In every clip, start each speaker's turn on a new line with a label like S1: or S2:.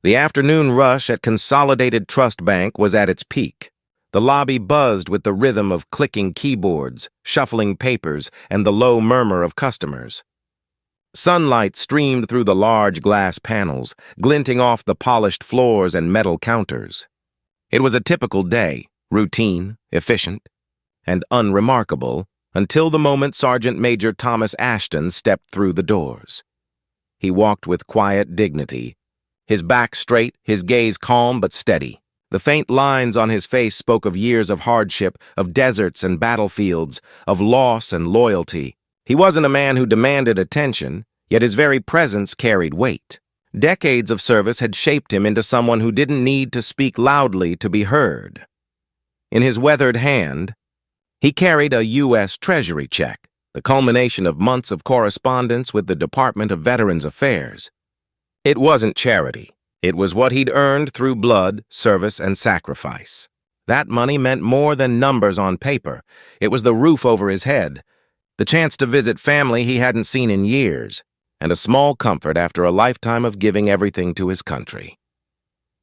S1: The afternoon rush at Consolidated Trust Bank was at its peak. The lobby buzzed with the rhythm of clicking keyboards, shuffling papers, and the low murmur of customers. Sunlight streamed through the large glass panels, glinting off the polished floors and metal counters. It was a typical day, routine, efficient, and unremarkable, until the moment Sergeant Major Thomas Ashton stepped through the doors. He walked with quiet dignity, his back straight, his gaze calm but steady. The faint lines on his face spoke of years of hardship, of deserts and battlefields, of loss and loyalty. He wasn't a man who demanded attention, yet his very presence carried weight. Decades of service had shaped him into someone who didn't need to speak loudly to be heard. In his weathered hand, he carried a U.S. Treasury check, the culmination of months of correspondence with the Department of Veterans Affairs. It wasn't charity. It was what he'd earned through blood, service, and sacrifice. That money meant more than numbers on paper. It was the roof over his head, the chance to visit family he hadn't seen in years, and a small comfort after a lifetime of giving everything to his country.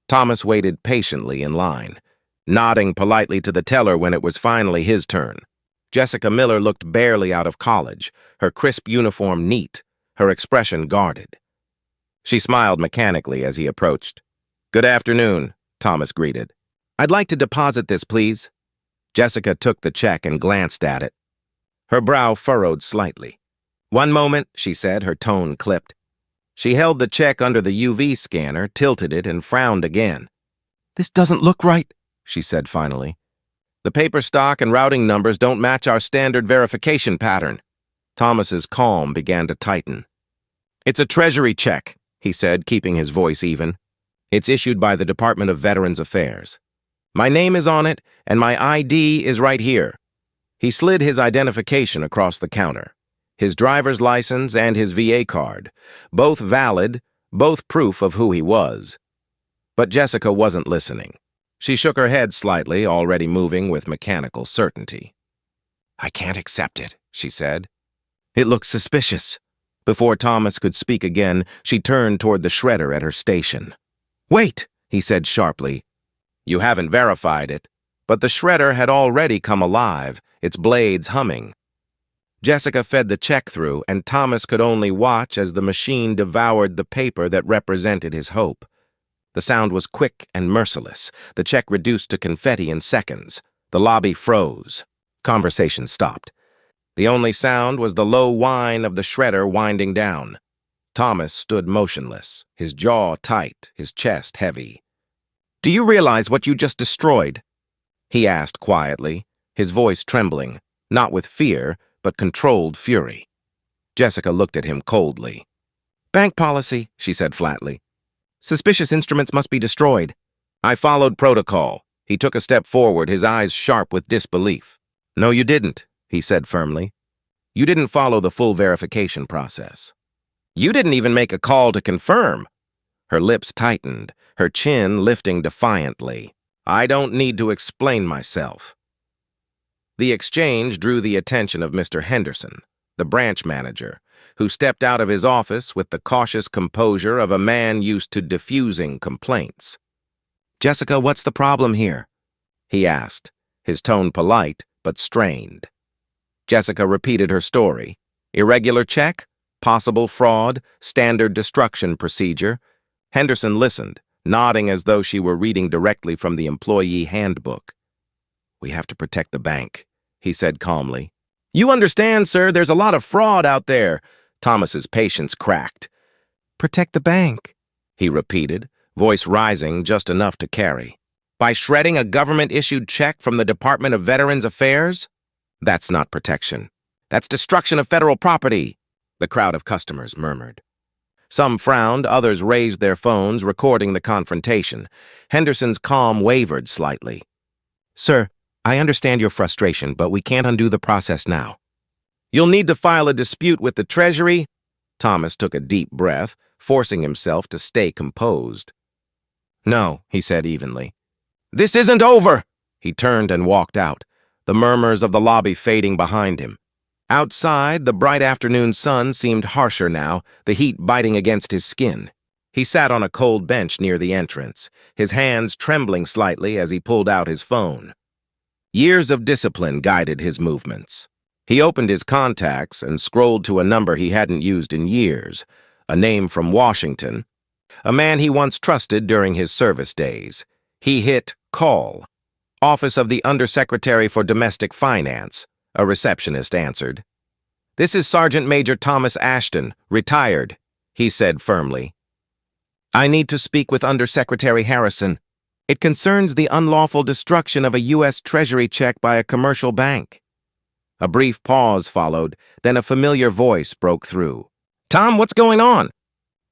S1: Thomas waited patiently in line, nodding politely to the teller when it was finally his turn. Jessica Miller looked barely out of college, her crisp uniform neat, her expression guarded. She smiled mechanically as he approached. "Good afternoon," Thomas greeted. "I'd like to deposit this, please." Jessica took the check and glanced at it. Her brow furrowed slightly. "One moment," she said, her tone clipped. She held the check under the UV scanner, tilted it, and frowned again. "This doesn't look right," she said finally. "The paper stock and routing numbers don't match our standard verification pattern." Thomas's calm began to tighten. "It's a Treasury check," he said, keeping his voice even. "It's issued by the Department of Veterans Affairs. My name is on it, and my ID is right here." He slid his identification across the counter. His driver's license and his VA card, both valid, both proof of who he was. But Jessica wasn't listening. She shook her head slightly, already moving with mechanical certainty. "I can't accept it," she said. "It looks suspicious." Before Thomas could speak again, she turned toward the shredder at her station. "Wait," he said sharply. "You haven't verified it." But the shredder had already come alive, its blades humming. Jessica fed the check through, and Thomas could only watch as the machine devoured the paper that represented his hope. The sound was quick and merciless, the check reduced to confetti in seconds. The lobby froze. Conversation stopped. The only sound was the low whine of the shredder winding down. Thomas stood motionless, his jaw tight, his chest heavy. "Do you realize what you just destroyed?" he asked quietly, his voice trembling, not with fear, but controlled fury. Jessica looked at him coldly. "Bank policy," she said flatly. "Suspicious instruments must be destroyed." "I followed protocol." He took a step forward, his eyes sharp with disbelief. "No, you didn't," he said firmly. "You didn't follow the full verification process. You didn't even make a call to confirm." Her lips tightened, her chin lifting defiantly. "I don't need to explain myself." The exchange drew the attention of Mr. Henderson, the branch manager, who stepped out of his office with the cautious composure of a man used to diffusing complaints. "Jessica, what's the problem here?" he asked, his tone polite but strained. Jessica repeated her story. Irregular check, possible fraud, standard destruction procedure. Henderson listened, nodding as though she were reading directly from the employee handbook. "We have to protect the bank," he said calmly. "You understand, sir, there's a lot of fraud out there." Thomas's patience cracked. "Protect the bank," he repeated, voice rising just enough to carry. "By shredding a government-issued check from the Department of Veterans Affairs? That's not protection. That's destruction of federal property," the crowd of customers murmured. Some frowned, others raised their phones, recording the confrontation. Henderson's calm wavered slightly. "Sir, I understand your frustration, but we can't undo the process now." "You'll need to file a dispute with the Treasury." Thomas took a deep breath, forcing himself to stay composed. "No," he said evenly. "This isn't over." He turned and walked out, the murmurs of the lobby fading behind him. Outside, the bright afternoon sun seemed harsher now, the heat biting against his skin. He sat on a cold bench near the entrance, his hands trembling slightly as he pulled out his phone. Years of discipline guided his movements. He opened his contacts and scrolled to a number he hadn't used in years, a name from Washington, a man he once trusted during his service days. He hit call. Office of the Undersecretary for Domestic Finance, a receptionist answered. "This is Sergeant Major Thomas Ashton, retired," he said firmly. "I need to speak with Undersecretary Harrison. It concerns the unlawful destruction of a U.S. Treasury check by a commercial bank." A brief pause followed, then a familiar voice broke through. "Tom, what's going on?"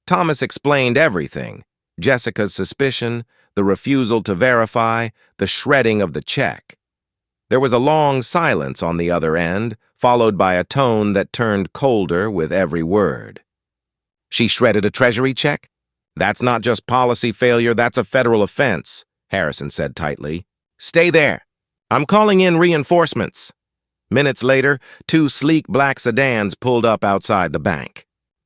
S1: Thomas explained everything: Jessica's suspicion, the refusal to verify, the shredding of the check. There was a long silence on the other end, followed by a tone that turned colder with every word. "She shredded a Treasury check? That's not just policy failure, that's a federal offense," Harrison said tightly. "Stay there. I'm calling in reinforcements." Minutes later, 2 sleek black sedans pulled up outside the bank.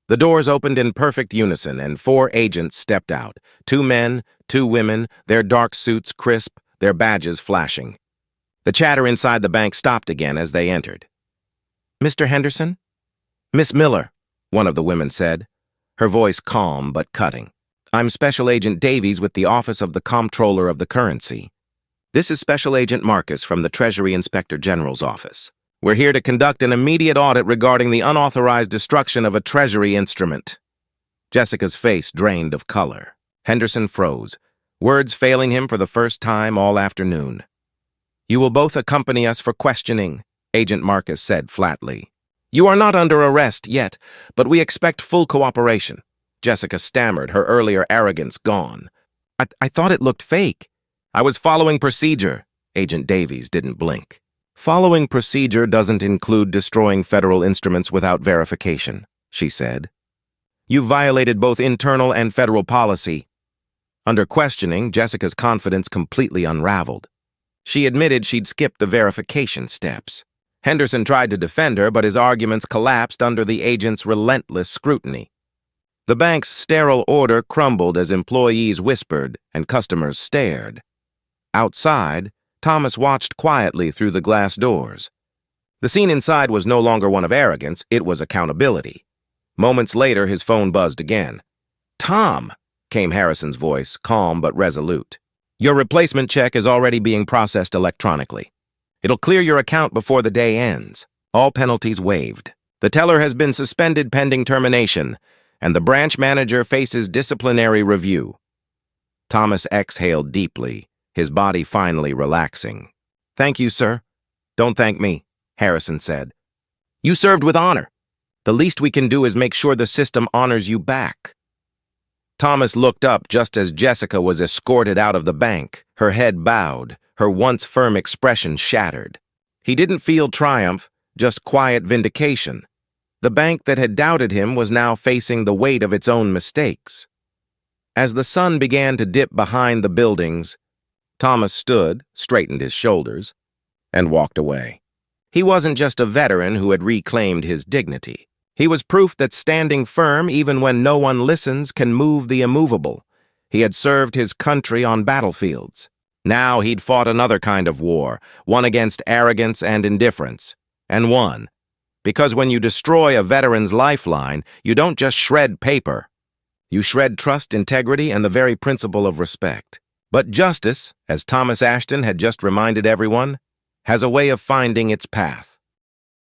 S1: The doors opened in perfect unison, and 4 agents stepped out. 2 men, 2 women, their dark suits crisp, their badges flashing. The chatter inside the bank stopped again as they entered. "Mr. Henderson?" "Miss Miller," one of the women said, her voice calm but cutting. "I'm Special Agent Davies with the Office of the Comptroller of the Currency. This is Special Agent Marcus from the Treasury Inspector General's office. We're here to conduct an immediate audit regarding the unauthorized destruction of a Treasury instrument." Jessica's face drained of color. Henderson froze, words failing him for the first time all afternoon. "You will both accompany us for questioning," Agent Marcus said flatly. "You are not under arrest yet, but we expect full cooperation." Jessica stammered, her earlier arrogance gone. I thought it looked fake." "I was following procedure." Agent Davies didn't blink. "Following procedure doesn't include destroying federal instruments without verification," she said. "You've violated both internal and federal policy." Under questioning, Jessica's confidence completely unraveled. She admitted she'd skipped the verification steps. Henderson tried to defend her, but his arguments collapsed under the agent's relentless scrutiny. The bank's sterile order crumbled as employees whispered and customers stared. Outside, Thomas watched quietly through the glass doors. The scene inside was no longer one of arrogance, it was accountability. Moments later, his phone buzzed again. "Tom," came Harrison's voice, calm but resolute. "Your replacement check is already being processed electronically. It'll clear your account before the day ends. All penalties waived. The teller has been suspended pending termination, and the branch manager faces disciplinary review." Thomas exhaled deeply, his body finally relaxing. "Thank you, sir." "Don't thank me," Harrison said. "You served with honor. The least we can do is make sure the system honors you back." Thomas looked up just as Jessica was escorted out of the bank, her head bowed, her once firm expression shattered. He didn't feel triumph, just quiet vindication. The bank that had doubted him was now facing the weight of its own mistakes. As the sun began to dip behind the buildings, Thomas stood, straightened his shoulders, and walked away. He wasn't just a veteran who had reclaimed his dignity. He was proof that standing firm, even when no one listens, can move the immovable. He had served his country on battlefields. Now he'd fought another kind of war, one against arrogance and indifference, and won. Because when you destroy a veteran's lifeline, you don't just shred paper. You shred trust, integrity, and the very principle of respect. But justice, as Thomas Ashton had just reminded everyone, has a way of finding its path.